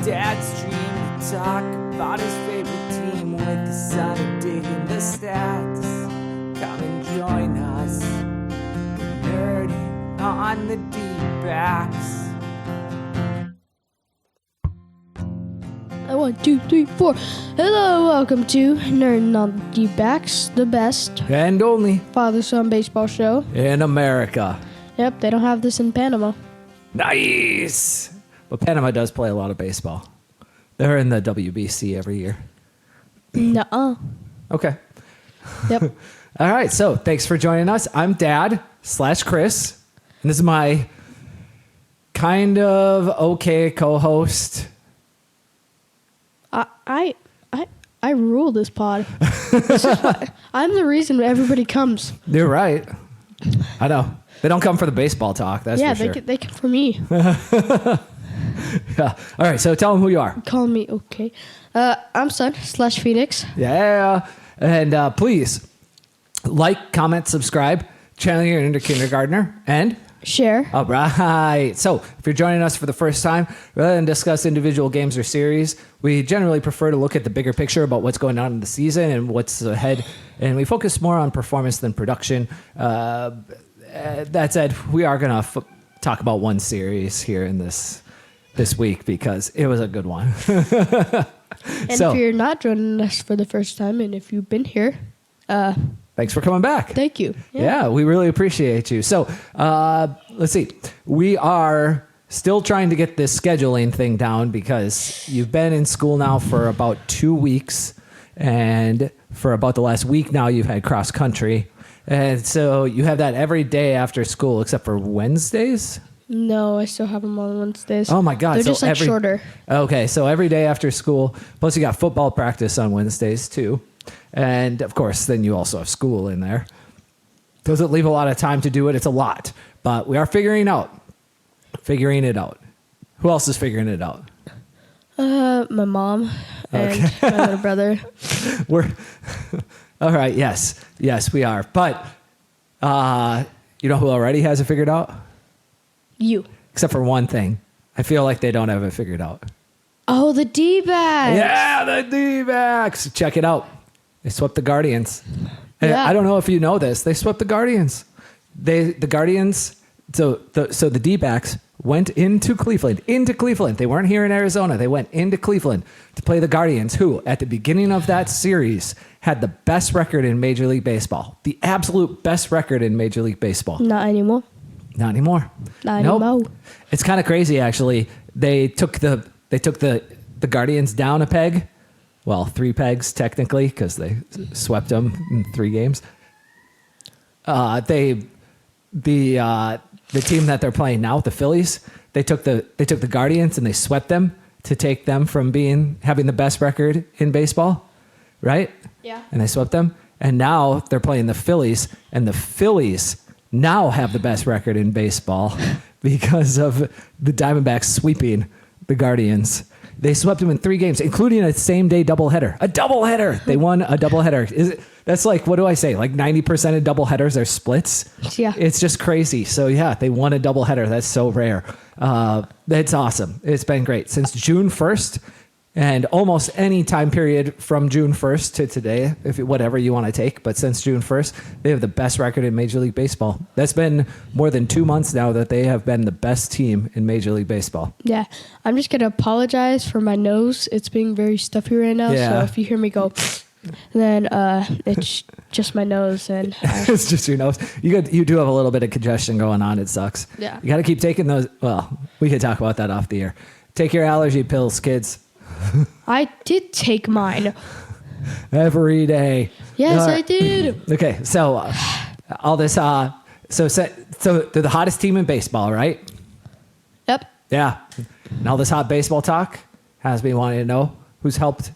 Dad's dream to talk about his favorite team with the son of digging the stats. Come and join us, nerding on the Dbacks. 1, 2, 3, 4. Hello, welcome to Nerding on the Dbacks, the best And only father-son baseball show in America. Yep, they don't have this in Panama. Nice! But Panama does play a lot of baseball. They're in the WBC every year. Nuh-uh. Okay. Yep. All right, so thanks for joining us. I'm Dad/Chris, and this is my kind of okay co-host. I rule this pod. I'm the reason everybody comes. You're right. I know. They don't come for the baseball talk, that's for sure. Yeah, they come for me. Yeah. All right, so tell them who you are. Call me okay. I'm Son/Phoenix. Yeah. And please, like, comment, subscribe, channel your inner kindergartner, and Share. all right. So if you're joining us for the first time, rather than discuss individual games or series, we generally prefer to look at the bigger picture about what's going on in the season and what's ahead. And we focus more on performance than production. That said, we are going to talk about one series here in this week because it was a good one. And if you're not joining us for the first time, and if you've been here, thanks for coming back. thank you. Yeah, we really appreciate you. So let's see. We are still trying to get this scheduling thing down because you've been in school now for about 2 weeks. And for about the last week now, you've had cross country. And so you have that every day after school except for Wednesdays? No, I still have them on Wednesdays. Oh, my God. They're So just like shorter. Okay, so every day after school. Plus you got football practice on Wednesdays, too. And, of course, then you also have school in there. Doesn't leave a lot of time to do it. It's a lot. But we are figuring it out. Who else is figuring it out? My mom and my little brother. We're all right. Yes, we are. But you know who already has it figured out? You. Except for one thing. I feel like they don't have it figured out. Oh, the Dbacks. Yeah, the Dbacks. Check it out. They swept the Guardians. And Yeah. I don't know if you know this. They swept the Guardians. The Guardians. So the D-backs went into Cleveland. They weren't here in Arizona. They went into Cleveland to play the Guardians, who at the beginning of that series had the best record in Major League Baseball. The absolute best record in Major League Baseball. Not anymore. Not anymore. Not Nope. anymore. It's kind of crazy, actually. They took the Guardians down a peg. Well, 3 pegs technically, because they swept them in 3 games. The team that they're playing now, the Phillies, they took the Guardians and they swept them to take them from having the best record in baseball, right? Yeah. And they swept them, and now they're playing the Phillies, and the Phillies now have the best record in baseball because of the Diamondbacks sweeping the Guardians. They swept them in 3 games, including a same-day doubleheader. A doubleheader! They won a doubleheader. That's like, what do I say? Like 90% of doubleheaders are splits? Yeah. It's just crazy. So, yeah, they won a doubleheader. That's so rare. That's awesome. It's been great. Since June 1st, and almost any time period from June 1st to today, whatever you want to take, but since June 1st, they have the best record in Major League Baseball. That's been more than 2 months now that they have been the best team in Major League Baseball. Yeah. I'm just going to apologize for my nose. It's being very stuffy right now. Yeah. So if you hear me go, then it's just my nose. And It's just your nose. You do have a little bit of congestion going on. It sucks. Yeah. You got to keep taking those. Well, we could talk about that off the air. Take your allergy pills, kids. I did take mine. Every day. Yes, All I right. did. Okay, so all this, so they're the hottest team in baseball, right? Yep. Yeah. And all this hot baseball talk has me wanting to know who's helped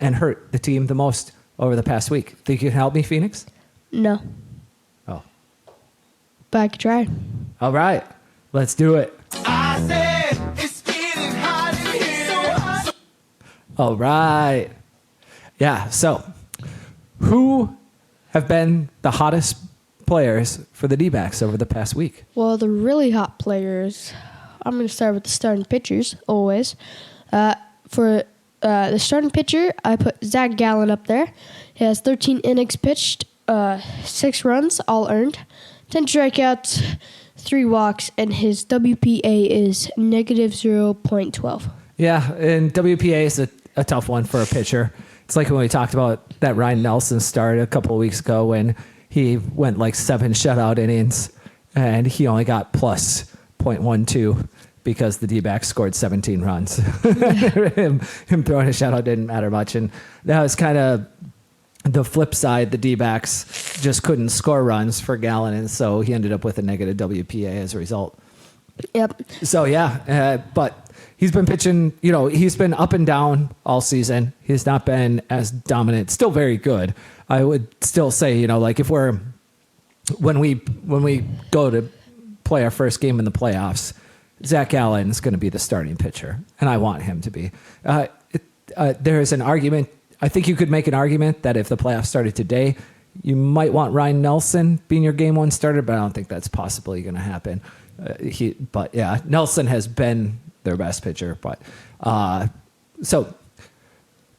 and hurt the team the most over the past week. Think you can help me, Phoenix? No. Oh. But I could try. All right. Let's do it. I said it's getting hot in here. So hot. All right. Yeah, so who have been the hottest players for the D-backs over the past week? Well, the really hot players I'm going to start with the starting pitchers, always. For the starting pitcher, I put Zach Gallen up there. He has 13 innings pitched, 6 runs, all earned, 10 strikeouts, 3 walks, and his WPA is negative 0.12. Yeah, and WPA is a tough one for a pitcher. It's like when we talked about that Ryan Nelson start a couple of weeks ago when he went like 7 shutout innings and he only got plus 0.12 because the D-backs scored 17 runs. him throwing a shutout didn't matter much, and that was kind of the flip side. The D-backs just couldn't score runs for Gallen, and so he ended up with a negative WPA as a result. Yep. So yeah, but he's been pitching, he's been up and down all season. He's not been as dominant, still very good. I would still say, like when we go to play our first game in the playoffs, Zach Gallen is going to be the starting pitcher, and I want him to be. There's an argument. I think you could make an argument that if the playoffs started today, you might want Ryan Nelson being your game 1 starter, but I don't think that's possibly going to happen. But yeah, Nelson has been their best pitcher. But so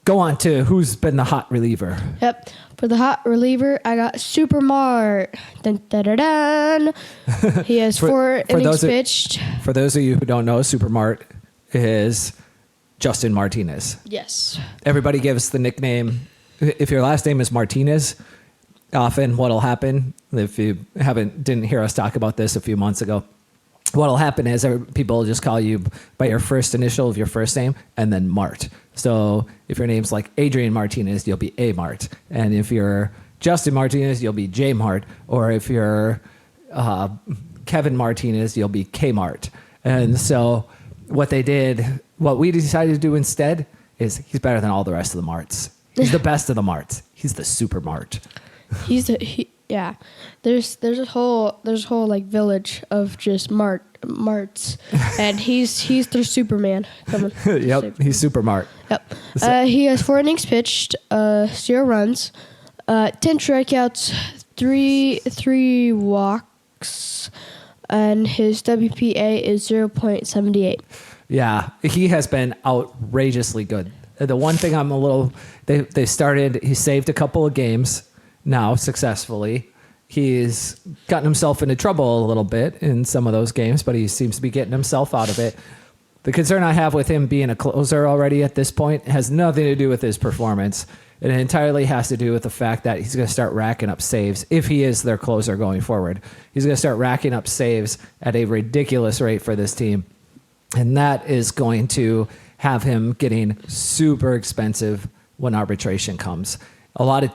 go on to who's been the hot reliever. Yep. For the hot reliever, I got Super Mart. Dun, dun, dun, dun. He has 4 innings pitched. For those of you who don't know, Super Mart is Justin Martinez. Yes. Everybody gives the nickname. If your last name is Martinez, often what'll happen, if you didn't hear us talk about this a few months ago, what'll happen is people will just call you by your first initial of your first name and then Mart. So if your name's like Adrian Martinez, you'll be A Mart. And if you're Justin Martinez, you'll be J Mart. Or if you're Kevin Martinez, you'll be K Mart. And so what we decided to do instead is he's better than all the rest of the Marts. He's the best of the Marts. He's the Super Mart. Yeah. There's a whole like village of just Marts, and he's their Superman. Yep, he's Super Mart. Yep. He has 4 innings pitched, 0 runs, 10 strikeouts, 3 walks, and his WPA is 0.78. Yeah, he has been outrageously good. The one thing he saved a couple of games now successfully. He's gotten himself into trouble a little bit in some of those games, but he seems to be getting himself out of it. The concern I have with him being a closer already at this point has nothing to do with his performance. It entirely has to do with the fact that he's going to start racking up saves if he is their closer going forward. He's going to start racking up saves at a ridiculous rate for this team. And that is going to have him getting super expensive when arbitration comes. A lot of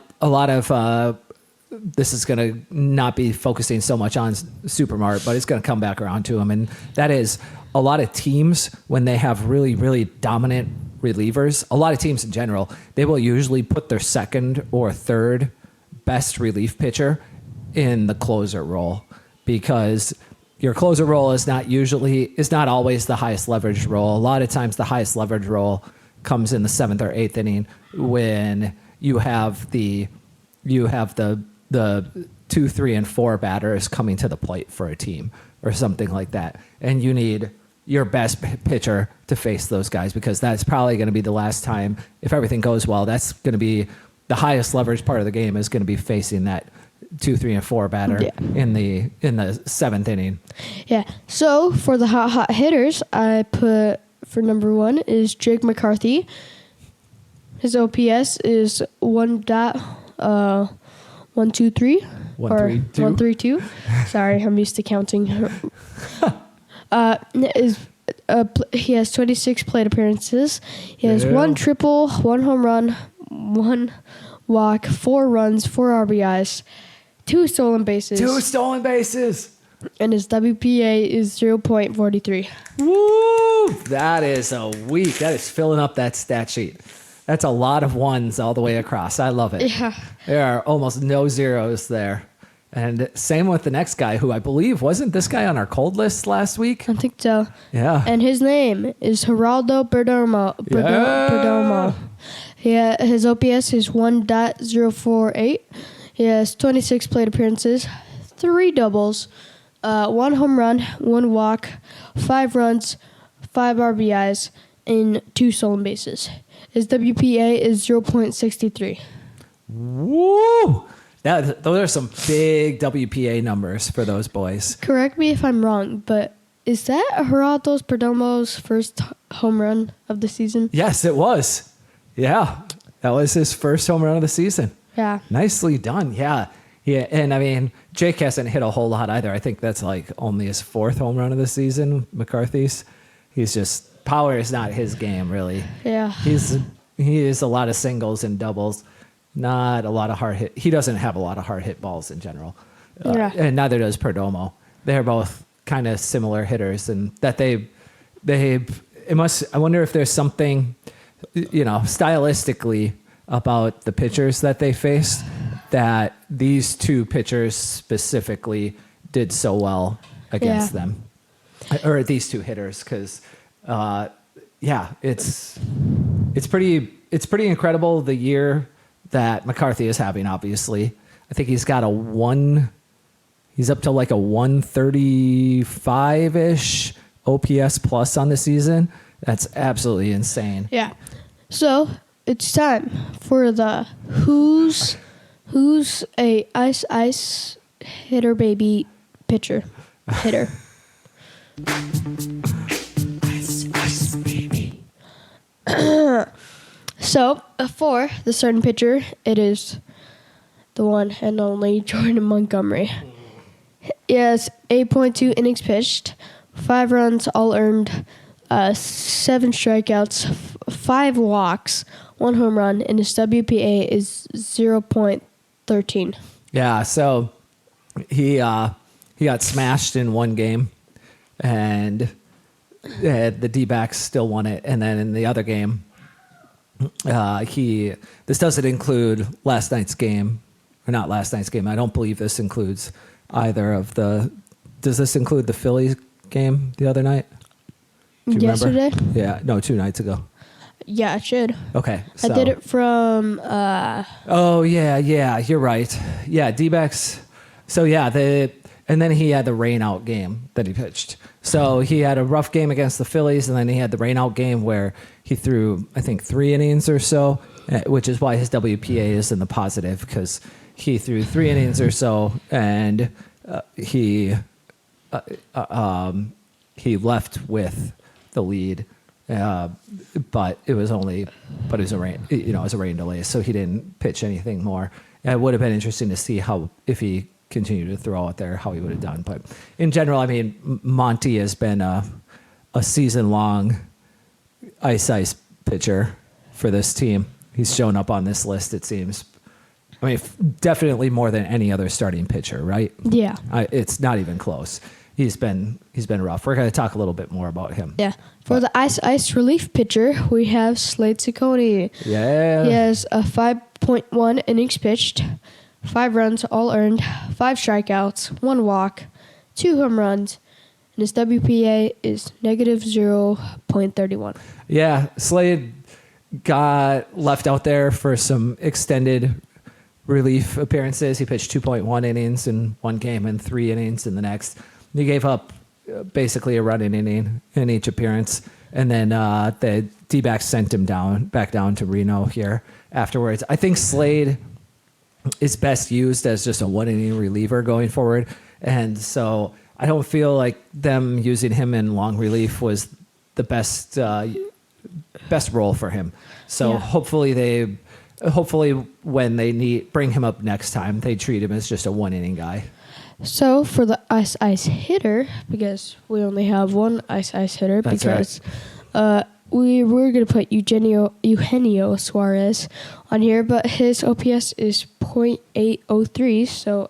this is going to not be focusing so much on Supermart, but it's going to come back around to him. And that is a lot of teams, when they have really, really dominant relievers, a lot of teams in general, they will usually put their second or third best relief pitcher in the closer role, because your closer role is not always the highest leverage role. A lot of times the highest leverage role comes in the 7th or 8th inning when you have the 2, 3, and 4 batters coming to the plate for a team or something like that. And you need your best pitcher to face those guys, because that's probably going to be the last time, if everything goes well, that's going to be the highest leverage part of the game, is going to be facing that 2, 3, and 4 batter in the 7th inning. Yeah. So for the hot hitters, I put for number 1 is Jake McCarthy. His OPS is 1.123 or 132. Sorry, I'm used to counting. He has 26 plate appearances. He has 1 triple, 1 home run, 1 walk, 4 runs, 4 RBIs, 2 stolen bases. 2 stolen bases. And his WPA is 0.43. Woo! That is filling up that stat sheet. That's a lot of 1s all the way across. I love it. Yeah. There are almost no 0s there. And same with the next guy, who I believe, wasn't this guy on our cold list last week? I think so. Yeah. And his name is Geraldo Perdomo. His OPS is 1.048. He has 26 plate appearances, 3 doubles, 1 home run, 1 walk, 5 runs, 5 RBIs, and 2 stolen bases. His WPA is 0.63. Woo! Those are some big WPA numbers for those boys. Correct me if I'm wrong, but is that Geraldo Perdomo's first home run of the season? Yes, it was. Yeah, that was his first home run of the season. Yeah. Nicely done. Yeah. Yeah. And I mean, Jake hasn't hit a whole lot either. I think that's like only his 4th home run of the season, McCarthy's. He's just, power is not his game, really. Yeah. He is a lot of singles and doubles, not a lot of hard hit. He doesn't have a lot of hard hit balls in general. Yeah. And neither does Perdomo. They're both kind of similar hitters, and that I wonder if there's something, stylistically about the pitchers that they faced that these 2 pitchers specifically did so well against them, or these 2 hitters, because it's pretty incredible the year that McCarthy is having. Obviously, I think he's got he's up to like a 135-ish OPS plus on the season. That's absolutely insane. Yeah. So it's time for the who's a ice hitter baby pitcher hitter. Ice baby. So for the starting pitcher, it is the one and only Jordan Montgomery. He has 8.2 innings pitched, 5 runs all earned, 7 strikeouts, 5 walks, 1 home run, and his WPA is 0.13. Yeah, so he got smashed in one game, and the D-backs still won it. And then in the other game, this doesn't include last night's game, or not last night's game. I don't believe this includes either of the. Does this include the Phillies game the other night? Do you Yesterday? remember? Yeah, no, 2 nights ago. Yeah, it should. Okay, I did it from. Oh yeah, you're right. Yeah, D-backs. So yeah, and then he had the rain out game that he pitched. So he had a rough game against the Phillies, and then he had the rain out game where he threw, I think, 3 innings or so, which is why his WPA is in the positive, because he threw 3 innings or so, and he left with the lead. But it was a rain, it was a rain delay, so he didn't pitch anything more. It would have been interesting to see if he continued to throw out there, how he would have done. But in general, I mean, Monty has been a season-long ice pitcher for this team. He's shown up on this list, it seems. I mean, definitely more than any other starting pitcher, right? Yeah. It's not even close. He's been rough. We're going to talk a little bit more about him. Yeah. For the ice relief pitcher, we have Slade Ciccone. Yeah. He has a 5.1 innings pitched, 5 runs all earned, 5 strikeouts, 1 walk, 2 home runs, and his WPA is negative 0.31. Yeah, Slade got left out there for some extended relief appearances. He pitched 2.1 innings in one game and 3 innings in the next. He gave up basically a running inning in each appearance. And then the D-backs sent him back down to Reno here afterwards. I think Slade is best used as just a 1-inning reliever going forward. And so I don't feel like them using him in long relief was the best role for him. So Yeah. hopefully when they bring him up next time, they treat him as just a 1-inning guy. So for the ice hitter, because we only have one ice hitter, That's because we were gonna put Eugenio Suarez on here, but his OPS is .803, so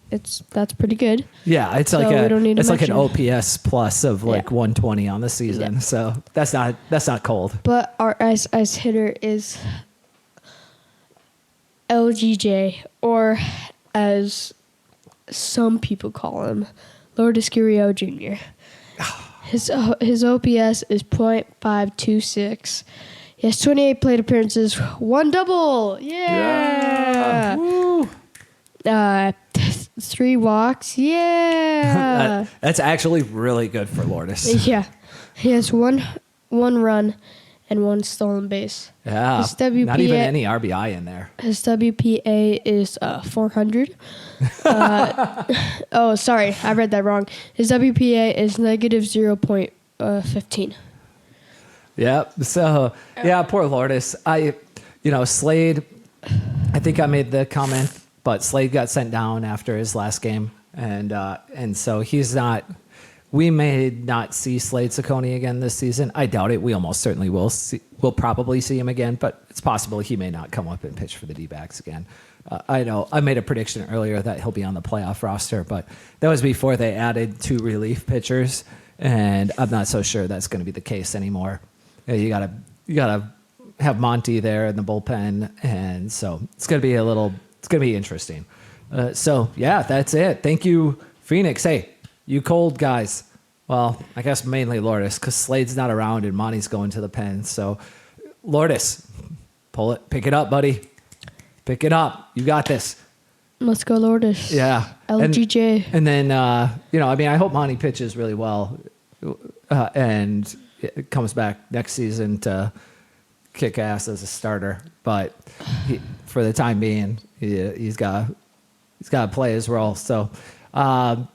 that's pretty good. Yeah, it's So like we don't need to it's like an mention. OPS plus of like Yeah. 120 on the season. Yeah. So that's not cold. But our ice hitter is LGJ, or as some people call him, Lourdes Gurriel Jr. His OPS is .526. He has 28 plate appearances, 1 double. Yeah. Woo. 3 walks. Yeah. That's actually really good for Lourdes. Yeah. He has one run and 1 stolen base. Yeah. His WPA, Not even any RBI in there. His WPA is 400. Oh, sorry. I read that wrong. His WPA is negative 0.15. Yeah. So, yeah, poor Lourdes. Slade, I think I made the comment, but Slade got sent down after his last game. And so he's not, we may not see Slade Ciccone again this season. I doubt it. We almost certainly will. We'll probably see him again, but it's possible he may not come up and pitch for the D-backs again. I know I made a prediction earlier that he'll be on the playoff roster, but that was before they added 2 relief pitchers, and I'm not so sure that's going to be the case anymore. You gotta have Monty there in the bullpen, and so it's gonna be interesting. So yeah, that's it. Thank you, Phoenix. Hey, you cold guys. Well, I guess mainly Lourdes, because Slade's not around and Monty's going to the pen. So Lourdes, pull it, pick it up, buddy. Pick it up. You got this. Let's go, Lourdes. Yeah. LGJ. And then, I hope Monty pitches really well and it comes back next season to kick ass as a starter. But for the time being, he's got to play his role. So on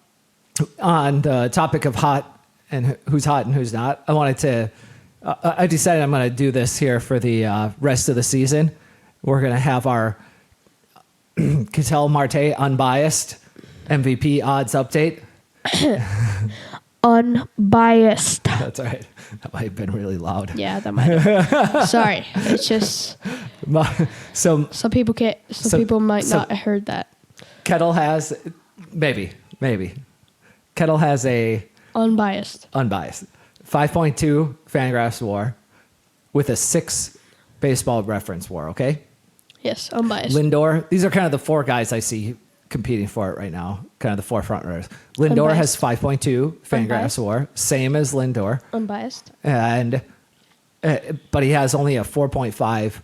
the topic of hot and who's hot and who's not, I decided I'm going to do this here for the rest of the season. We're going to have our Ketel Marte unbiased MVP odds update. Unbiased. That's all right. That might have been really loud. Yeah, that might have. Sorry. It's just So some people can't. Some people might not have heard that. Kettle has maybe Kettle has a Unbiased 5.2 Fangraphs WAR with a 6 Baseball Reference WAR. Okay. Yes, unbiased. Lindor. These are kind of the 4 guys I see competing for it right now. Kind of the 4 front runners. Lindor has 5.2 Fangraphs WAR, same as Lindor. Unbiased. And but he has only a 4.5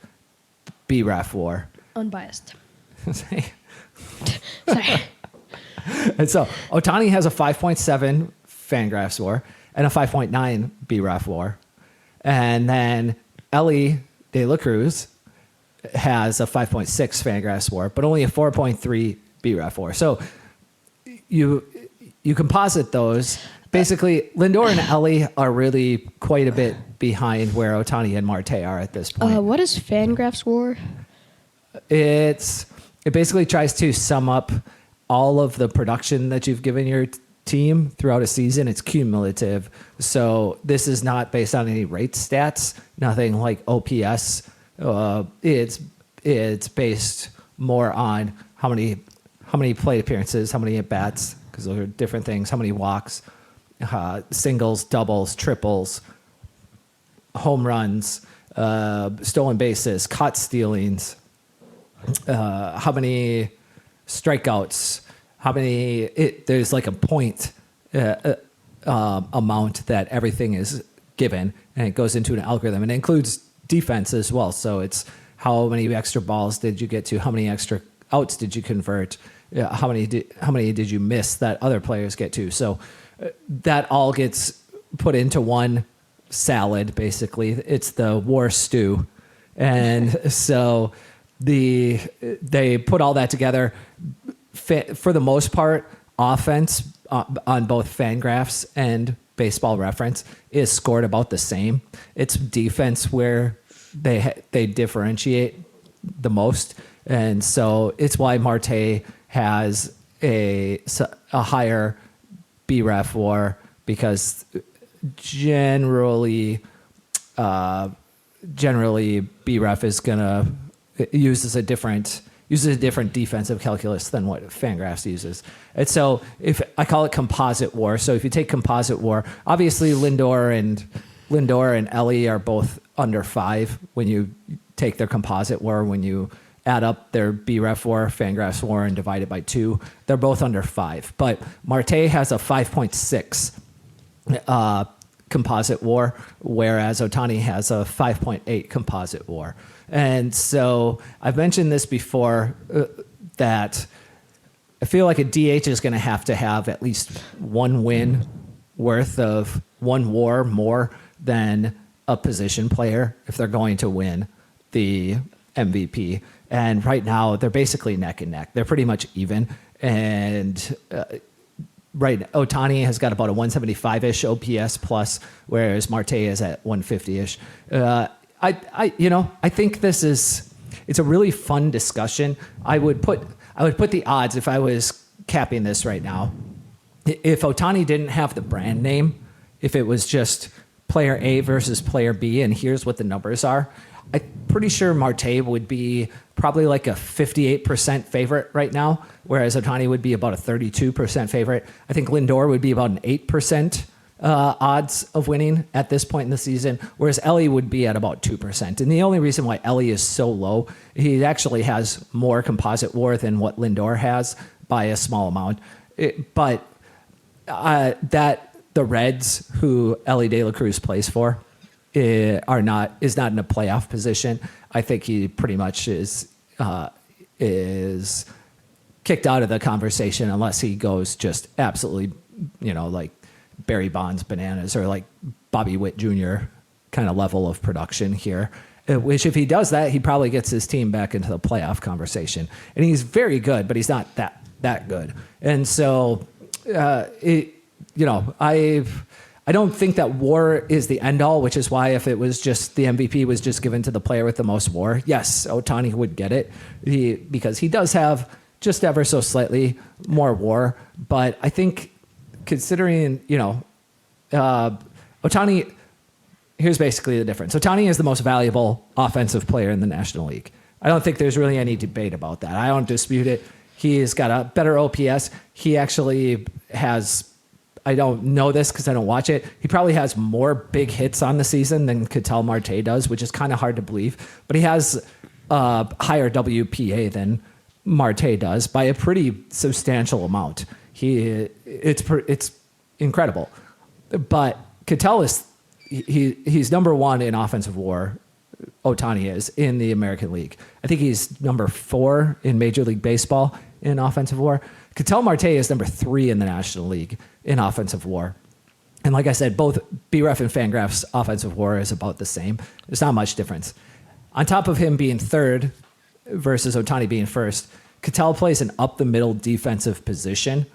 BRAF WAR. Unbiased. Sorry. Sorry. And so Ohtani has a 5.7 Fangraphs WAR and a 5.9 BRAF WAR. And then Ellie De La Cruz has a 5.6 Fangraphs WAR, but only a 4.3 BRAF WAR. So you composite those. Basically, Lindor and Ellie are really quite a bit behind where Ohtani and Marte are at this point. What is Fangraphs WAR? It basically tries to sum up all of the production that you've given your team throughout a season. It's cumulative. So this is not based on any rate stats, nothing like OPS. It's based more on how many plate appearances, how many at bats, because those are different things, how many walks, singles, doubles, triples, home runs, stolen bases, caught stealings, how many strikeouts, there's like a point amount that everything is given, and it goes into an algorithm, and it includes defense as well. So it's how many extra balls did you get to, how many extra outs did you convert, how many did you miss that other players get to. So that all gets put into one salad, basically. It's the WAR stew. And so they put all that together. For the most part, offense on both Fangraphs and Baseball Reference is scored about the same. It's defense where they differentiate the most, and so it's why Marte has a higher BRAF WAR, because generally BRAF is gonna uses a different defensive calculus than what Fangraphs uses. And so if I call it composite WAR. So if you take composite WAR, obviously Lindor and Ellie are both under 5 when you take their composite WAR. When you add up their BRAF WAR, Fangraphs WAR, and divide it by 2, they're both under 5. But Marte has a 5.6 composite WAR, whereas Ohtani has a 5.8 composite WAR. And so I've mentioned this before, that I feel like a DH is going to have at least one win worth of one WAR more than a position player if they're going to win the MVP. And right now, they're basically neck and neck. They're pretty much even. And right, Ohtani has got about a 175-ish OPS plus, whereas Marte is at 150-ish. I think it's a really fun discussion. I would put the odds, if I was capping this right now, if Ohtani didn't have the brand name, if it was just player A versus player B, and here's what the numbers are, I'm pretty sure Marte would be probably like a 58% favorite right now, whereas Ohtani would be about a 32% favorite. I think Lindor would be about an 8% odds of winning at this point in the season, whereas Ellie would be at about 2%. And the only reason why Ellie is so low, he actually has more composite WAR than what Lindor has by a small amount. But the Reds, who Ellie De La Cruz plays for, is not in a playoff position. I think he pretty much is kicked out of the conversation unless he goes just absolutely, like Barry Bonds bananas or like Bobby Witt Jr. kind of level of production here. Which if he does that, he probably gets his team back into the playoff conversation. And he's very good, but he's not that good. And so, I don't think that WAR is the end all, which is why if it was just the MVP was just given to the player with the most WAR, yes, Ohtani would get it because he does have just ever so slightly more WAR. But I think considering, Ohtani, here's basically the difference. Ohtani is the most valuable offensive player in the National League. I don't think there's really any debate about that. I don't dispute it. He's got a better OPS. He actually has, I don't know this because I don't watch it, he probably has more big hits on the season than Ketel Marte does, which is kind of hard to believe. But he has a higher WPA than Marte does by a pretty substantial amount. It's incredible. But Ketel he's number one in offensive WAR. Ohtani is in the American League. I think he's number 4 in Major League Baseball in offensive WAR. Ketel Marte is number 3 in the National League in offensive WAR. And like I said, both BREF and Fangraphs offensive WAR is about the same. There's not much difference. On top of him being 3rd versus Ohtani being 1st, Ketel plays an up-the-middle defensive position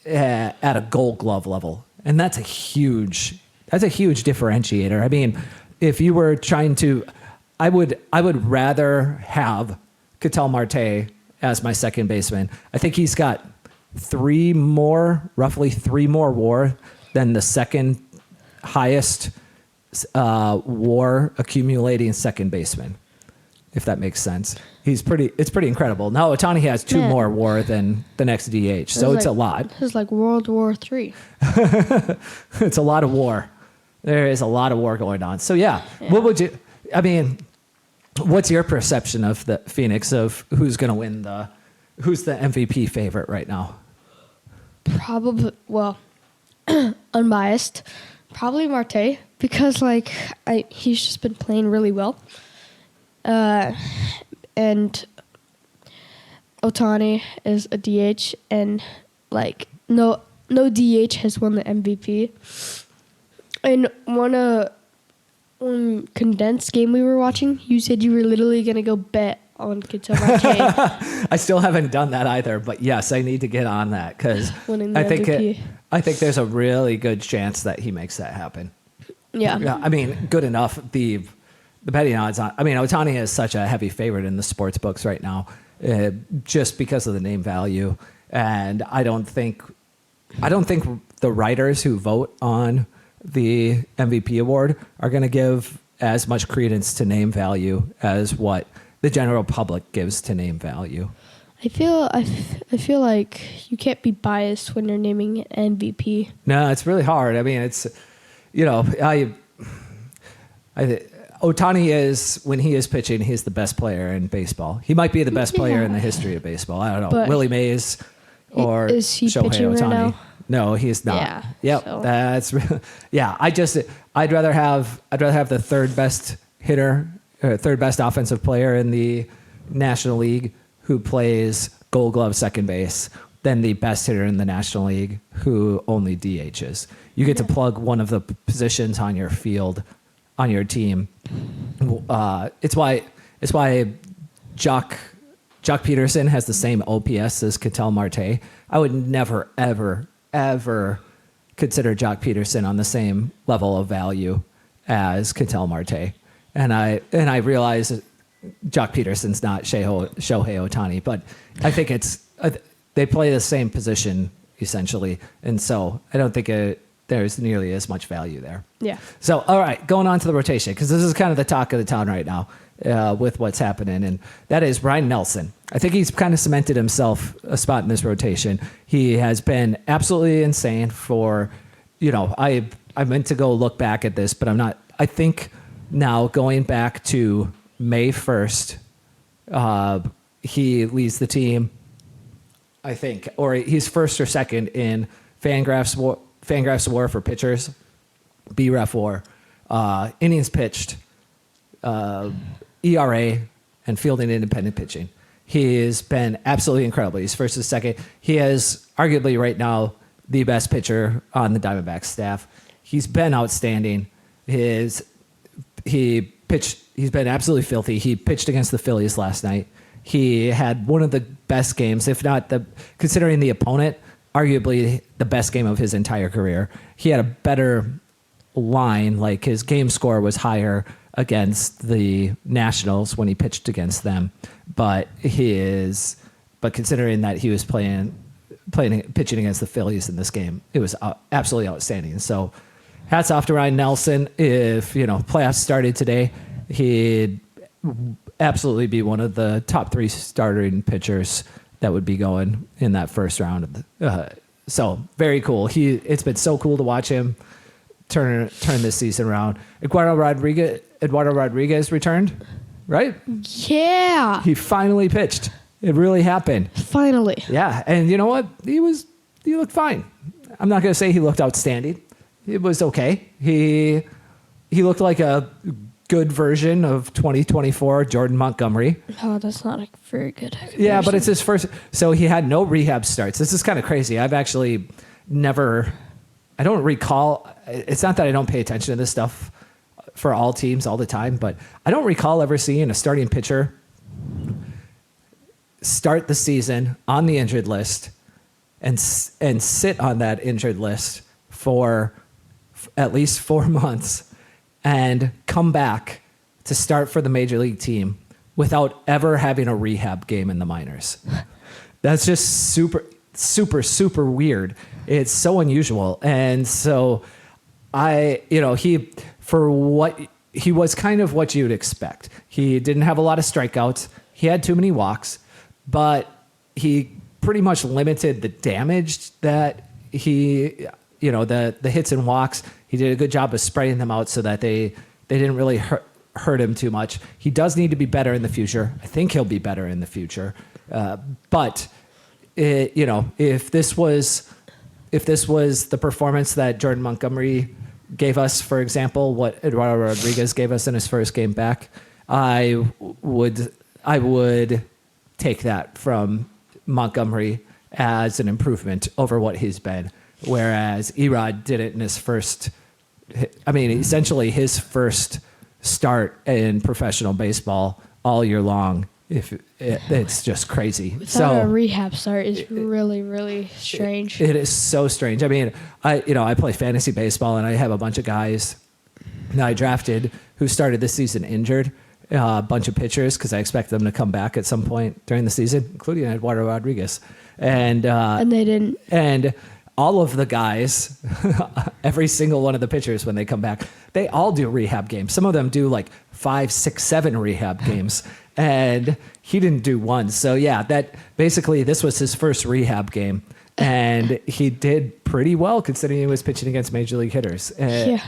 at a Gold Glove level. And that's a huge differentiator. I mean, if you were trying to, I would rather have Ketel Marte as my second baseman. I think he's got roughly 3 more WAR than the second highest WAR accumulating second baseman, if that makes sense. It's pretty incredible. Now Ohtani has 2 more WAR than the next DH, so it's a lot. It's like World War III. It's a lot of WAR. There is a lot of WAR going on. So yeah. What's your perception of the Phoenix, of who's going to win who's the MVP favorite right now? Probably, unbiased, probably Marte, because he's just been playing really well. And Ohtani is a DH, and no DH has won the MVP. And one condensed game we were watching, you said you were literally gonna go bet on Ketel Marte. I still haven't done that either, but yes, I need to get on that because I think there's a really good chance that he makes that happen. Yeah. I mean, good enough. The betting odds on. I mean, Ohtani is such a heavy favorite in the sports books right now, just because of the name value, and I don't think the writers who vote on the MVP award are going to give as much credence to name value as what the general public gives to name value. I feel like you can't be biased when you're naming an MVP. No, it's really hard. I mean, it's, Ohtani is, when he is pitching, he's the best player in baseball. He might be the best player in the history of baseball. I don't know. But Willie Mays or is he Shohei pitching Ohtani. right now? No, he's not. Yeah. Yep. So. That's yeah. I'd rather have the third best hitter, third best offensive player in the National League who plays Gold Glove second base than the best hitter in the National League who only DHs. You get to plug one of the positions on your field, on your team. It's why Jock Peterson has the same OPS as Ketel Marte. I would never, ever, ever consider Jock Peterson on the same level of value as Ketel Marte. And I realize Jock Peterson's not Shohei Ohtani, but I think they play the same position essentially. And so I don't think there's nearly as much value there. Yeah. So, all right, going on to the rotation, because this is kind of the talk of the town right now with what's happening, and that is Ryan Nelson. I think he's kind of cemented himself a spot in this rotation. He has been absolutely insane for, I meant to go look back at this, but I'm not. I think now going back to May 1st, he leads the team, I think, or he's first or second in Fangraphs WAR for pitchers, BREF WAR, innings pitched, ERA, and fielding independent pitching. He has been absolutely incredible. He's first and second. He is arguably right now the best pitcher on the Diamondbacks staff. He's been outstanding. He's been absolutely filthy. He pitched against the Phillies last night. He had one of the best games, if not considering the opponent, arguably the best game of his entire career. He had a better line, like his game score was higher against the Nationals when he pitched against them, but considering that he was pitching against the Phillies in this game, it was absolutely outstanding. So hats off to Ryan Nelson. If playoffs started today, he'd absolutely be one of the top 3 starting pitchers that would be going in that first round. So very cool. It's been so cool to watch him turn this season around. Eduardo Rodriguez returned, right? Yeah. He finally pitched. It really happened. Finally. Yeah, and you know what? He looked fine. I'm not going to say he looked outstanding. It was okay. He looked like a good version of 2024 Jordan Montgomery. Oh, that's not a very good Yeah, but it's his first. So he had no rehab starts. This is kind of crazy. I've actually I don't recall. It's not that I don't pay attention to this stuff for all teams all the time, but I don't recall ever seeing a starting pitcher start the season on the injured list and sit on that injured list for at least 4 months and come back to start for the major league team without ever having a rehab game in the minors. That's just super, super, super weird. It's so unusual. And so he was kind of what you'd expect. He didn't have a lot of strikeouts. He had too many walks, but he pretty much limited the damage that the hits and walks. He did a good job of spreading them out so that they didn't really hurt him too much. He does need to be better in the future. I think he'll be better in the future. But if this was the performance that Jordan Montgomery gave us, for example, what Eduardo Rodriguez gave us in his first game back, I would take that from Montgomery as an improvement over what he's been. Whereas Erod did it in his essentially his first start in professional baseball all year long. It's just crazy. Without a rehab start is really, really strange. It is so strange. I mean, I play fantasy baseball and I have a bunch of guys that I drafted who started this season injured, a bunch of pitchers because I expect them to come back at some point during the season, including Eduardo Rodriguez. And they didn't. And all of the guys, every single one of the pitchers, when they come back, they all do rehab games. Some of them do like 5, 6, 7 rehab games. And he didn't do one. So yeah, this was his first rehab game. And he did pretty well considering he was pitching against major league hitters. And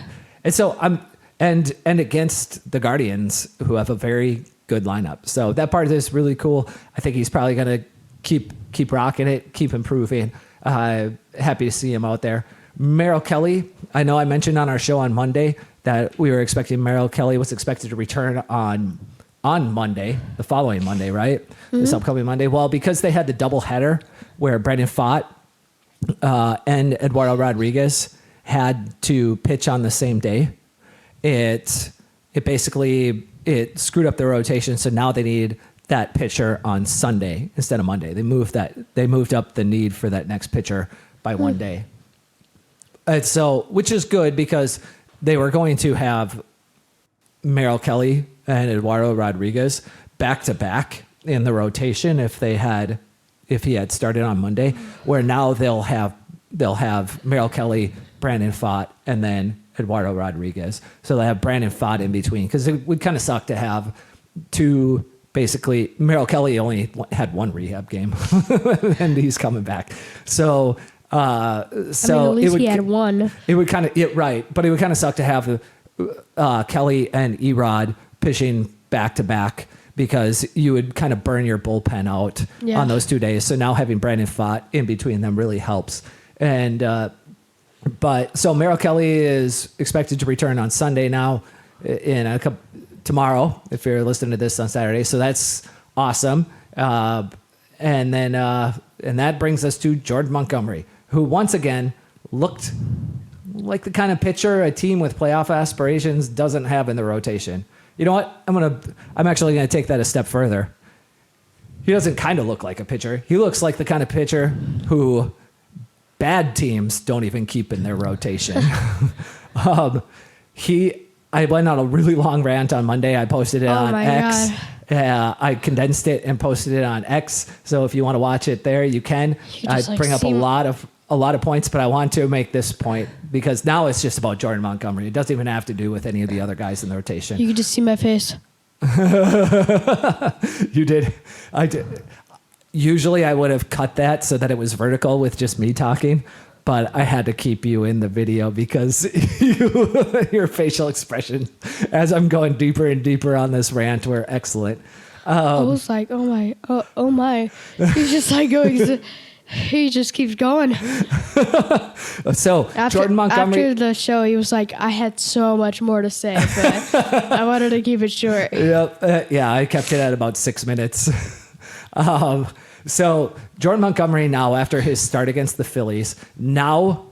so and against the Guardians, who have a very good lineup. So that part of this is really cool. I think he's probably going to keep rocking it, keep improving. Happy to see him out there. Merrill Kelly, I know I mentioned on our show on Monday that we were expecting Merrill Kelly was expected to return on on Monday, the following Monday, right? This upcoming Monday. Well, because they had the doubleheader where Brandon Pfaadt and Eduardo Rodriguez had to pitch on the same day, it basically screwed up their rotation. So now they need that pitcher on Sunday instead of Monday. They moved up the need for that next pitcher by one day. And so, which is good because they were going to have Merrill Kelly and Eduardo Rodriguez back to back in the rotation if he had started on Monday, where now they'll have Merrill Kelly, Brandon Pfaadt, and then Eduardo Rodriguez. So they have Brandon Pfaadt in between because it would kind of suck to have two. Basically, Merrill Kelly only had one rehab game, and he's coming back. So, at least he had one. It would kind of right, but it would kind of suck to have Kelly and Erod pitching back to back because you would kind of burn your bullpen out on those 2 days. So now having Brandon Pfaadt in between them really helps. And so Merrill Kelly is expected to return on Sunday now tomorrow, if you're listening to this on Saturday. So that's awesome. And that brings us to Jordan Montgomery, who once again looked like the kind of pitcher a team with playoff aspirations doesn't have in the rotation. You know what? I'm actually going to take that a step further. He doesn't kind of look like a pitcher. He looks like the kind of pitcher who bad teams don't even keep in their rotation. I went on a really long rant on Monday. I posted it on X. I condensed it and posted it on X. So if you want to watch it there, you can. I bring up a lot of points, but I want to make this point because now it's just about Jordan Montgomery. It doesn't even have to do with any of the other guys in the rotation. You could just see my face. You did. I did. Usually I would have cut that so that it was vertical with just me talking, but I had to keep you in the video because your facial expression as I'm going deeper and deeper on this rant were excellent. I was like, oh my. He's just like going, he just keeps going. So Jordan Montgomery. After the show, he was like, I had so much more to say, but I wanted to keep it short. Yep. Yeah, I kept it at about 6 minutes. So Jordan Montgomery now, after his start against the Phillies, now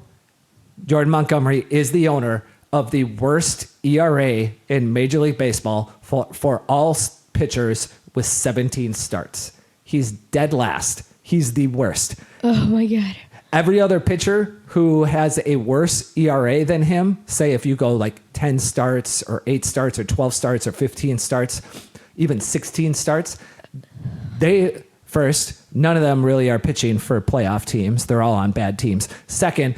Jordan Montgomery is the owner of the worst ERA in Major League Baseball for all pitchers with 17 starts. He's dead last. He's the worst. Oh, my God. Every other pitcher who has a worse ERA than him, say if you go like 10 starts or 8 starts or 12 starts or 15 starts, even 16 starts, First, none of them really are pitching for playoff teams. They're all on bad teams. Second,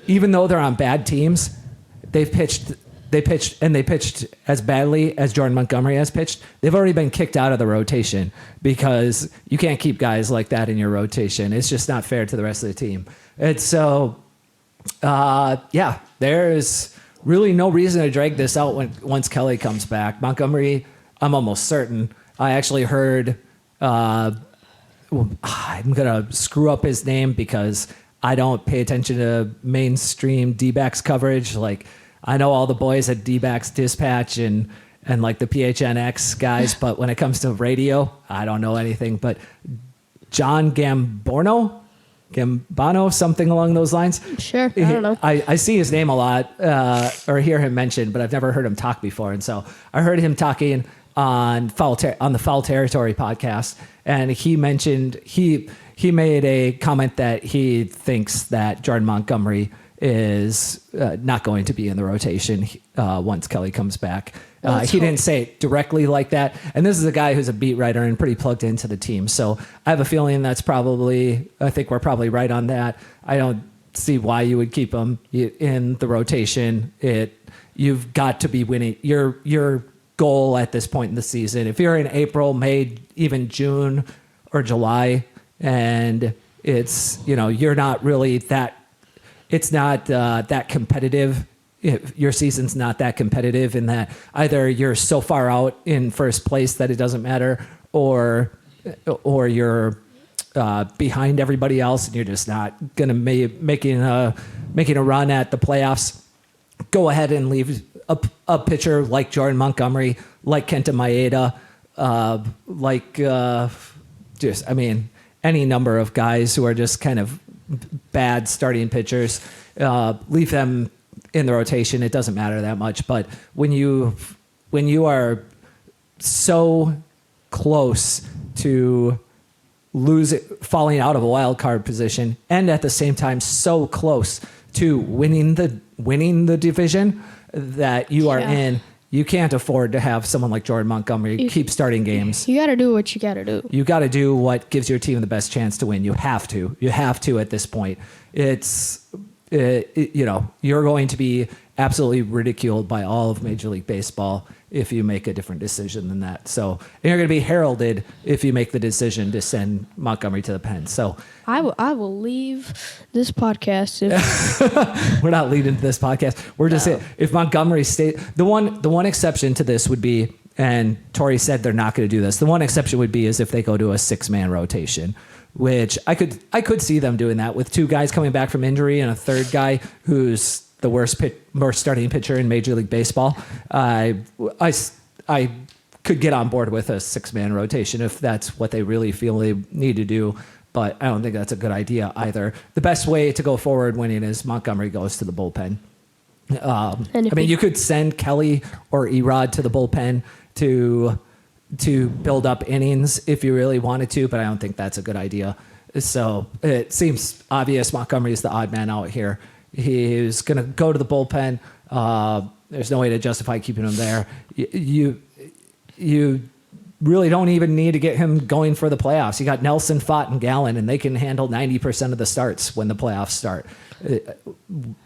even though they're on bad teams, they pitched as badly as Jordan Montgomery has pitched. They've already been kicked out of the rotation because you can't keep guys like that in your rotation. It's just not fair to the rest of the team. And so, there's really no reason to drag this out once Kelly comes back. Montgomery, I'm almost certain. I actually heard... I'm going to screw up his name because I don't pay attention to mainstream Dbacks coverage. Like, I know all the boys at Dbacks Dispatch and like the PHNX guys, but when it comes to radio, I don't know anything. But John Gambano, something along those lines. Sure, I don't know. I see his name a lot or hear him mentioned, but I've never heard him talk before. And so I heard him talking on the Foul Territory podcast, and he mentioned he made a comment that he thinks that Jordan Montgomery is not going to be in the rotation once Kelly comes back. He didn't say it directly like that, and this is a guy who's a beat writer and pretty plugged into the team, so I have a feeling I think we're probably right on that. I don't see why you would keep him in the rotation. You've got to be winning. Your goal at this point in the season, if you're in April, May, even June or July, and it's, you're not really it's not that competitive. Your season's not that competitive in that either you're so far out in first place that it doesn't matter, or you're behind everybody else and you're just not going to making a run at the playoffs. Go ahead and leave a pitcher like Jordan Montgomery, like Kenta Maeda, any number of guys who are just kind of bad starting pitchers, leave them in the rotation. It doesn't matter that much. But when you are so close to falling out of a wild card position, and at the same time so close to winning the division that you are in, you can't afford to have someone like Jordan Montgomery keep starting games. You got to do what you got to do. You got to do what gives your team the best chance to win. You have to. You have to at this point. You're going to be absolutely ridiculed by all of Major League Baseball if you make a different decision than that. So you're going to be heralded if you make the decision to send Montgomery to the pen. So I will leave this podcast if we're not leading this podcast. We're just saying, if Montgomery stays, the one exception to this would be, and Tori said they're not going to do this. The one exception would be is if they go to a 6-man rotation, which I could see them doing that with 2 guys coming back from injury and a third guy who's the worst starting pitcher in Major League Baseball. I could get on board with a 6-man rotation if that's what they really feel they need to do, but I don't think that's a good idea either. The best way to go forward winning is Montgomery goes to the bullpen. You could send Kelly or Erod to the bullpen to build up innings if you really wanted to, but I don't think that's a good idea. So it seems obvious Montgomery is the odd man out here. He's going to go to the bullpen. There's no way to justify keeping him there. You really don't even need to get him going for the playoffs. You got Nelson, Fott, and Gallen, and they can handle 90% of the starts when the playoffs start.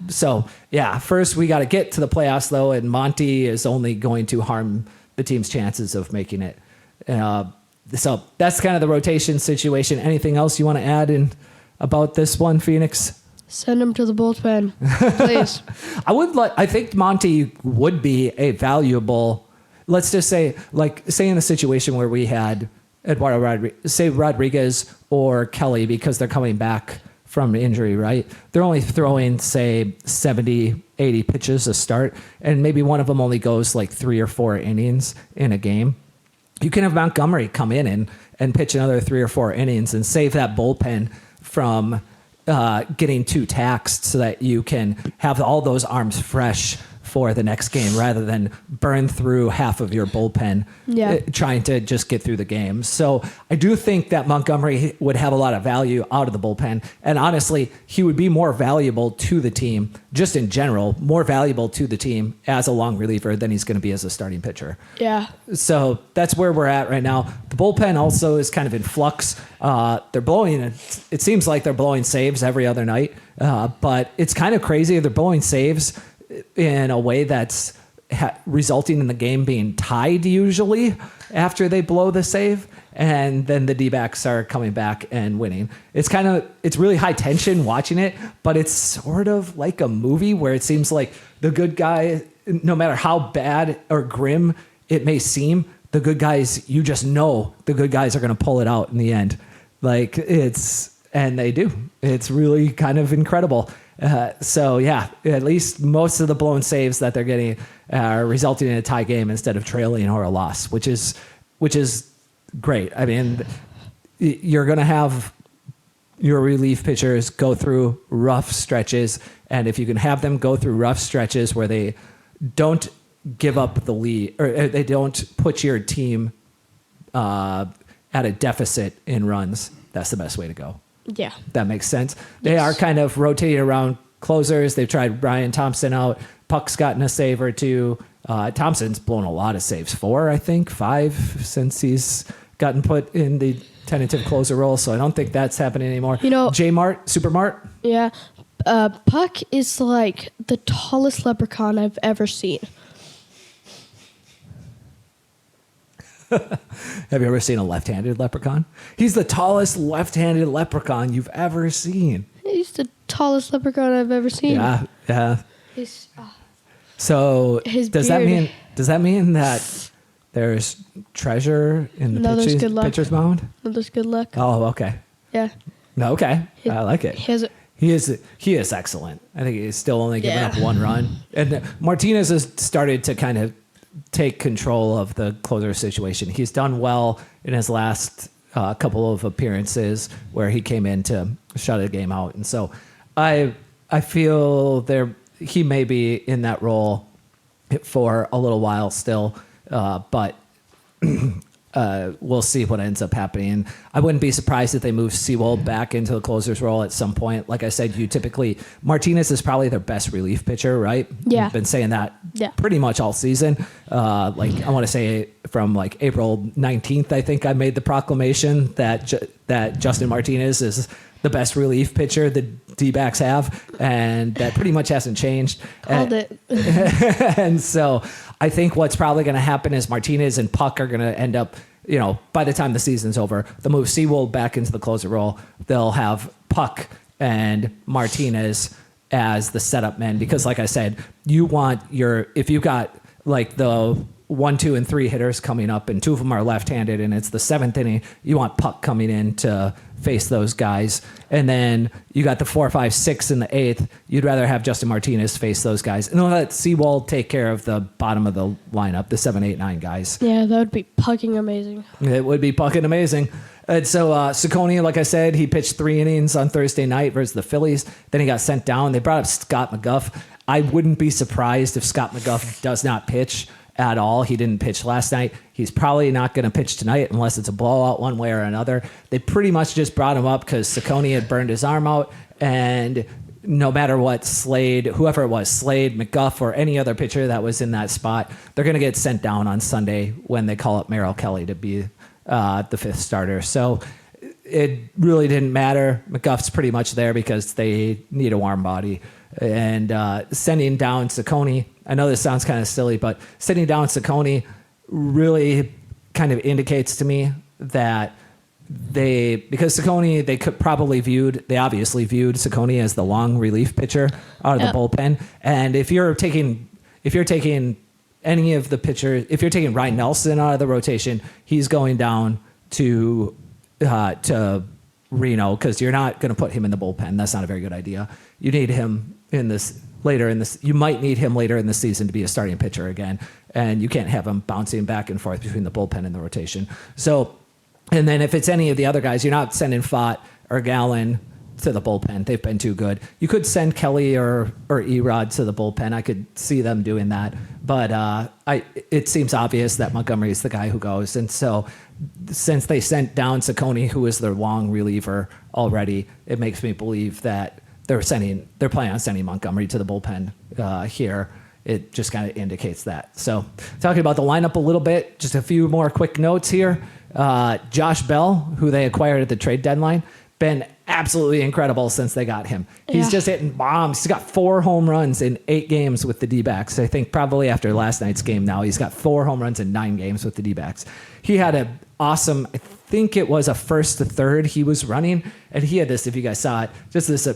So, yeah, first we got to get to the playoffs, though, and Monty is only going to harm the team's chances of making it. So that's kind of the rotation situation. Anything else you want to add about this one, Phoenix? Send him to the bullpen, please. I think Monty would be a valuable, let's just say in the situation where we had Eduardo Rodriguez or Kelly, because they're coming back from injury, right? They're only throwing, say, 70, 80 pitches a start, and maybe one of them only goes like 3 or 4 innings in a game. You can have Montgomery come in and pitch another 3 or 4 innings and save that bullpen from getting too taxed, so that you can have all those arms fresh for the next game rather than burn through half of your bullpen trying to just get through the game. So I do think that Montgomery would have a lot of value out of the bullpen. And honestly, he would be more valuable to the team, just in general, more valuable to the team as a long reliever than he's going to be as a starting pitcher. Yeah. So that's where we're at right now. The bullpen also is kind of in flux. It seems like they're blowing saves every other night, but it's kind of crazy. They're blowing saves in a way that's resulting in the game being tied usually after they blow the save, and then the D-backs are coming back and winning. It's really high tension watching it, but it's sort of like a movie where it seems like the good guy, no matter how bad or grim it may seem, the good guys, you just know the good guys are going to pull it out in the end. And they do. It's really kind of incredible. So yeah, at least most of the blown saves that they're getting are resulting in a tie game instead of trailing or a loss, which is great. I mean, you're going to have your relief pitchers go through rough stretches, and if you can have them go through rough stretches where they don't give up the lead, or they don't put your team at a deficit in runs, that's the best way to go. Yeah. That makes sense. They are kind of rotating around closers. They've tried Ryan Thompson out. Puck's gotten a save or 2. Thompson's blown a lot of saves. 4, I think, 5 since he's gotten put in the tentative closer role. So I don't think that's happening anymore. J Mart, Super Mart. Yeah. Puck is like the tallest leprechaun I've ever seen. Have you ever seen a left-handed leprechaun? He's the tallest left-handed leprechaun you've ever seen. He's the tallest leprechaun I've ever seen. Yeah. So his does beard. that mean that there's treasure in the pitcher's mound? No, there's good luck. Oh, okay. Yeah. No, okay. I like it. He He is excellent. I think he's still only giving up one run. And Martinez has started to kind of take control of the closer situation. He's done well in his last couple of appearances where he came in to shut a game out. And so I feel he may be in that role for a little while still, but we'll see what ends up happening. I wouldn't be surprised if they move Seawold back into the closer's role at some point. Like I said, Martinez is probably their best relief pitcher, right? Yeah. You've been saying that Yeah. pretty much all season. I want to say from like April 19th, I think I made the proclamation that Justin Martinez is the best relief pitcher the D-backs have, and that pretty much hasn't changed. Called it. And so I think what's probably going to happen is Martinez and Puck are going to end up, by the time the season's over, they'll move Seawold back into the closer role. They'll have Puck and Martinez as the setup men because, like I said, if you got like the 1, 2, and 3 hitters coming up, and 2 of them are left-handed, and it's the 7th inning, you want Puck coming in to face those guys. And then you got the 4, 5, 6 in the 8th. You'd rather have Justin Martinez face those guys. And let Seawold take care of the bottom of the lineup, the 7, 8, 9 guys. Yeah, that would be pucking amazing. It would be fucking amazing. And so Ciccone, like I said, he pitched 3 innings on Thursday night versus the Phillies. Then he got sent down. They brought up Scott McGough. I wouldn't be surprised if Scott McGough does not pitch at all. He didn't pitch last night. He's probably not going to pitch tonight unless it's a blowout one way or another. They pretty much just brought him up because Ciccone had burned his arm out, and no matter what, whoever it was, Slade, McGough, or any other pitcher that was in that spot, they're going to get sent down on Sunday when they call up Merrill Kelly to be the 5th starter. So it really didn't matter. McGough's pretty much there because they need a warm body. And sending down Ciccone, I know this sounds kind of silly, but sending down Ciccone really kind of indicates to me that because Ciccone, they obviously viewed Ciccone as the long relief pitcher out of the bullpen. And if you're taking any of the pitchers, if you're taking Ryan Nelson out of the rotation, he's going down to Reno because you're not going to put him in the bullpen. That's not a very good idea. You need him you might need him later in the season to be a starting pitcher again, and you can't have him bouncing back and forth between the bullpen and the rotation. So, and then if it's any of the other guys, you're not sending Fott or Gallen to the bullpen. They've been too good. You could send Kelly or Erod to the bullpen. I could see them doing that, but it seems obvious that Montgomery is the guy who goes. And so, since they sent down Ciccone, who is their long reliever already, it makes me believe that they're planning on sending Montgomery to the bullpen here. It just kind of indicates that. So, talking about the lineup a little bit, just a few more quick notes here. Josh Bell, who they acquired at the trade deadline, been absolutely incredible since they got him. He's just hitting bombs. He's got 4 home runs in 8 games with the D-backs. I think probably after last night's game now, he's got 4 home runs in 9 games with the D-backs. He had an awesome, I think it was a first to third he was running, and he had this, if you guys saw it, just this,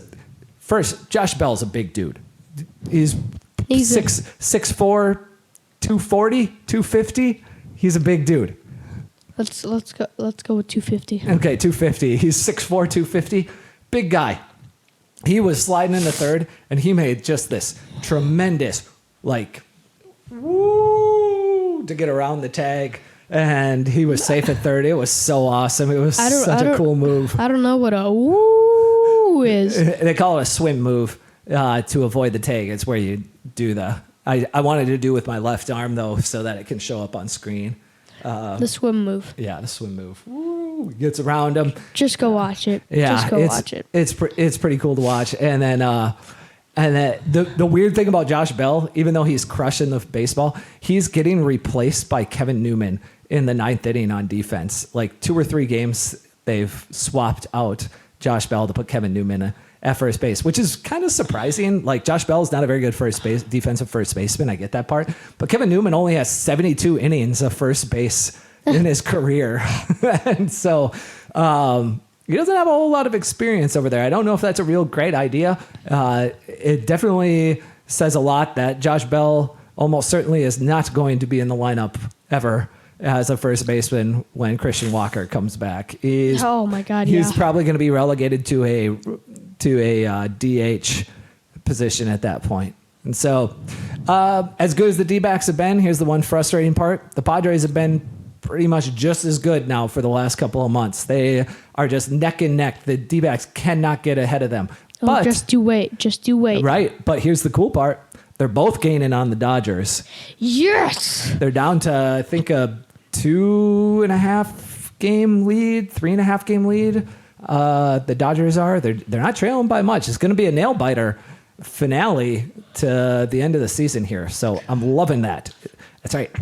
first, Josh Bell's a big dude. He's 6'4", 240, 250. He's a big dude. Let's go with 250. Okay, 250. He's 6'4", 250. Big guy. He was sliding in the third, and he made just this tremendous, woo, to get around the tag. And he was safe at third. It was so awesome. It was such a cool move. I don't know what a woo is. They call it a swim move to avoid the tag. It's where you do I wanted to do with my left arm, though, so that it can show up on screen. The swim move. Yeah, the swim move. Woo, gets around him. Just go watch it. Yeah, just go watch it. It's pretty cool to watch. And then the weird thing about Josh Bell, even though he's crushing the baseball, he's getting replaced by Kevin Newman in the 9th inning on defense. Like 2 or 3 games, they've swapped out Josh Bell to put Kevin Newman at first base, which is kind of surprising. Like Josh Bell is not a very good defensive first baseman. I get that part, but Kevin Newman only has 72 innings of first base in his career, and so he doesn't have a whole lot of experience over there. I don't know if that's a real great idea. It definitely says a lot that Josh Bell almost certainly is not going to be in the lineup ever as a first baseman when Christian Walker comes back. Oh my God! He's probably going to be relegated to to a DH position at that point. And so, as good as the D-backs have been, here's the one frustrating part. The Padres have been pretty much just as good now for the last couple of months. They are just neck and neck. The D-backs cannot get ahead of them. Oh, But just you wait. Just you wait. right, but here's the cool part. They're both gaining on the Dodgers. Yes. They're down to, I think, a 2.5 game lead, 3.5 game lead. The Dodgers are. They're not trailing by much. It's going to be a nail biter finale to the end of the season here. So I'm loving that. That's right.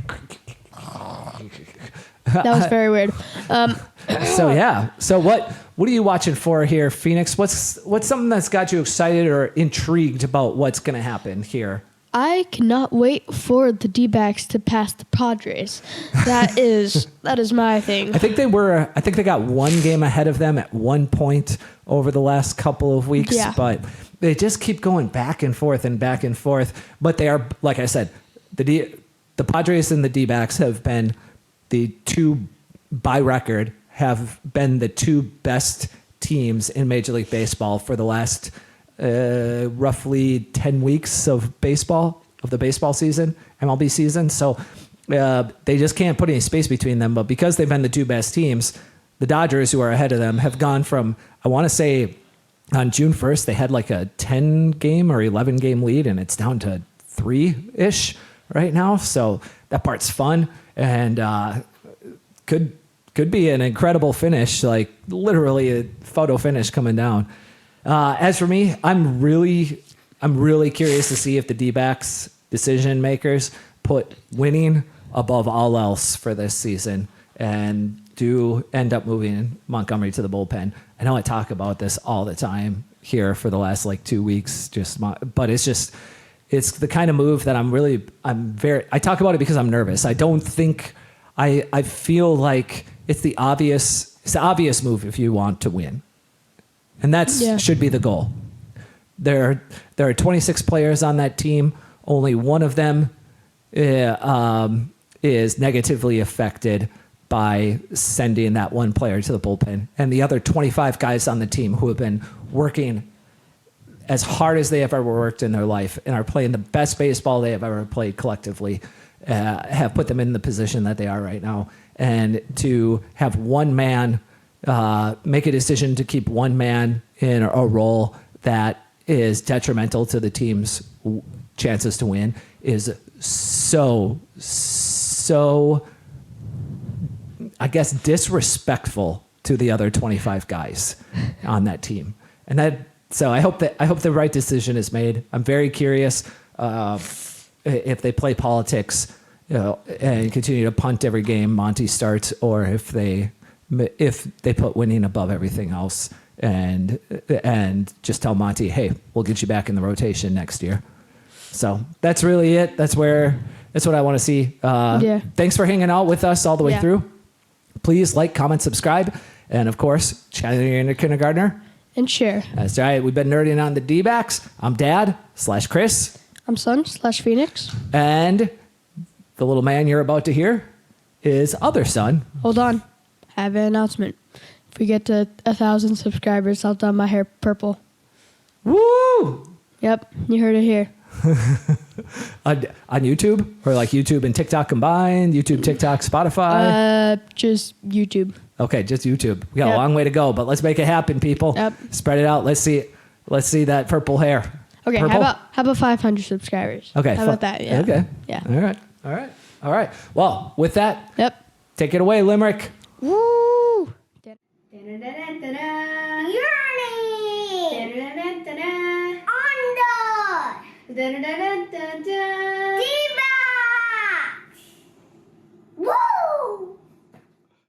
That was very weird. So yeah. So what are you watching for here, Phoenix? What's something that's got you excited or intrigued about what's going to happen here? I cannot wait for the D-backs to pass the Padres. That is my thing. I think they got one game ahead of them at one point over the last couple of weeks, Yeah. but they just keep going back and forth and back and forth. But they are, like I said, the Padres and the D-backs have been the two, by record, have been the two best teams in Major League Baseball for the last roughly 10 weeks of the baseball season, MLB season. So they just can't put any space between them. But because they've been the two best teams, the Dodgers, who are ahead of them, have gone from, I want to say, on June 1st, they had like a 10-game or 11-game lead, and it's down to 3-ish right now. So that part's fun and could be an incredible finish, like literally a photo finish coming down. As for me, I'm really curious to see if the D-backs decision makers put winning above all else for this season and do end up moving Montgomery to the bullpen. I know I talk about this all the time here for the last like 2 weeks, but it's the kind of move that I talk about it because I'm nervous. I don't think, I feel like it's the obvious move if you want to win. And should be the goal. There are 26 players on that team. Only one of them is negatively affected by sending that one player to the bullpen. And the other 25 guys on the team who have been working as hard as they have ever worked in their life and are playing the best baseball they have ever played collectively have put them in the position that they are right now. And to have one man make a decision to keep one man in a role that is detrimental to the team's chances to win is so, I guess, disrespectful to the other 25 guys on that team. So I hope the right decision is made. I'm very curious if they play politics, and continue to punt every game Monty starts, or if they put winning above everything else and just tell Monty, hey, we'll get you back in the rotation next year. So that's really it. That's what I want to see. Thanks for hanging out with us all the way through. Please like, comment, subscribe, and of course, channel your inner kindergartner. And share. That's right. We've been nerding on the D-backs. I'm Dad/Chris. I'm Son/Phoenix. And the little man you're about to hear is other son. Hold on. I have an announcement. If we get to 1,000 subscribers, I'll dye my hair purple. Woo! Yep, you heard it here. On YouTube? Or like YouTube and TikTok combined? YouTube, TikTok, Spotify? Just YouTube. Okay, just YouTube. We got a long way to go, but let's make it happen, people. Yep. Spread it out. Let's see that purple hair. Okay, Purple? how about 500 subscribers? Okay. How about that? Yeah. Okay. Yeah. All right. Well, with that, Yep. take it away, Limerick. Woo! Yearning! Under!